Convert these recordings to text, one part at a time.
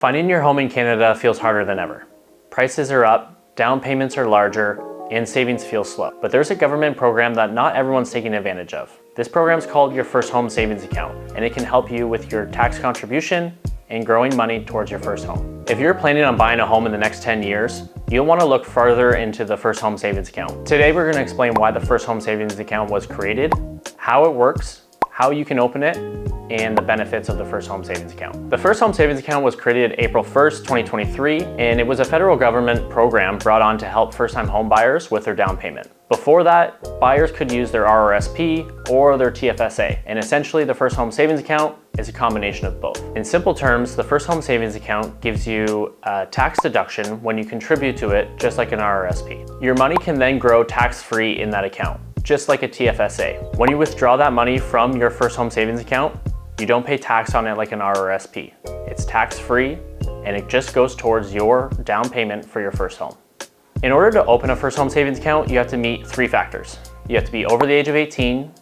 Finding your home in Canada feels harder than ever. Prices are up, down payments are larger, and savings feel slow. But there's a government program that not everyone's taking advantage of. This program is called your First Home Savings Account, and it can help you with your tax contribution and growing money towards your first home. If you're planning on buying a home in the next 10 years, you'll want to look farther into the First Home Savings Account. Today, we're going to explain why the First Home Savings Account was created, how it works, how you can open it, and the benefits of the First Home Savings Account. The First Home Savings Account was created April 1st, 2023, and it was a federal government program brought on to help first-time home buyers with their down payment. Before that, buyers could use their RRSP or their TFSA, and essentially the First Home Savings Account is a combination of both. In simple terms, the First Home Savings Account gives you a tax deduction when you contribute to it, just like an RRSP. Your money can then grow tax-free in that account, just like a TFSA. When you withdraw that money from your First Home Savings Account, you don't pay tax on it like an RRSP. It's tax-free, and it just goes towards your down payment for your first home. In order to open a First Home Savings Account, you have to meet three factors. You have to be over the age of 18,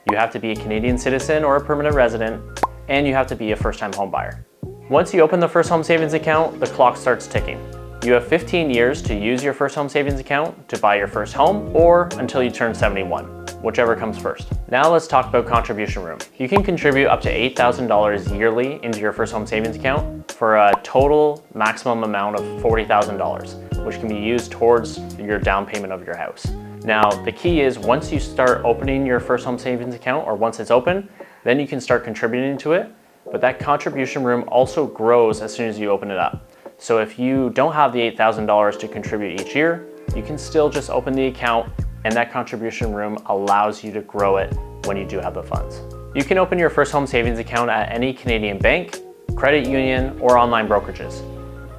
you have to be a Canadian citizen or a permanent resident, and you have to be a first-time home buyer. Once you open the First Home Savings Account, the clock starts ticking. You have 15 years to use your First Home Savings Account to buy your first home, or until you turn 71, whichever comes first. Now let's talk about contribution room. You can contribute up to $8,000 yearly into your First Home Savings Account for a total maximum amount of $40,000, which can be used towards your down payment of your house. Now, the key is once you start opening your First Home Savings Account, or once it's open, then you can start contributing to it, but that contribution room also grows as soon as you open it up. So if you don't have the $8,000 to contribute each year, you can still just open the account, and that contribution room allows you to grow it when you do have the funds. You can open your First Home Savings Account at any Canadian bank, credit union, or online brokerages.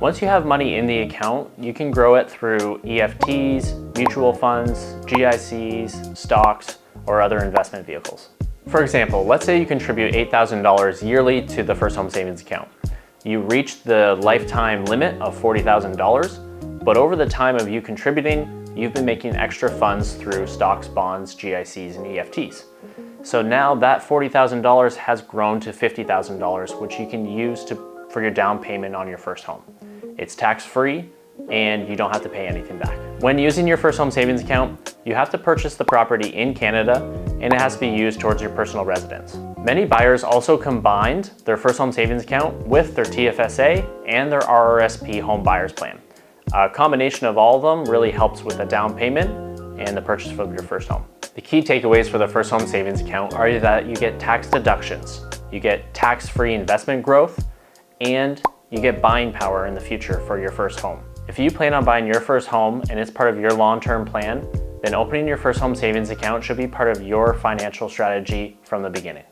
Once you have money in the account, you can grow it through EFTs, mutual funds, GICs, stocks, or other investment vehicles. For example, let's say you contribute $8,000 yearly to the First Home Savings Account. You reach the lifetime limit of $40,000, but over the time of you contributing, you've been making extra funds through stocks, bonds, GICs, and EFTs. So now that $40,000 has grown to $50,000, which you can use for your down payment on your first home. It's tax-free, and you don't have to pay anything back. When using your First Home Savings Account, you have to purchase the property in Canada, and it has to be used towards your personal residence. Many buyers also combined their First Home Savings Account with their TFSA and their RRSP home buyers plan. A combination of all of them really helps with the down payment and the purchase of your first home. The key takeaways for the First Home Savings Account are that you get tax deductions, you get tax-free investment growth, and you get buying power in the future for your first home. If you plan on buying your first home and it's part of your long-term plan, then opening your First Home Savings Account should be part of your financial strategy from the beginning.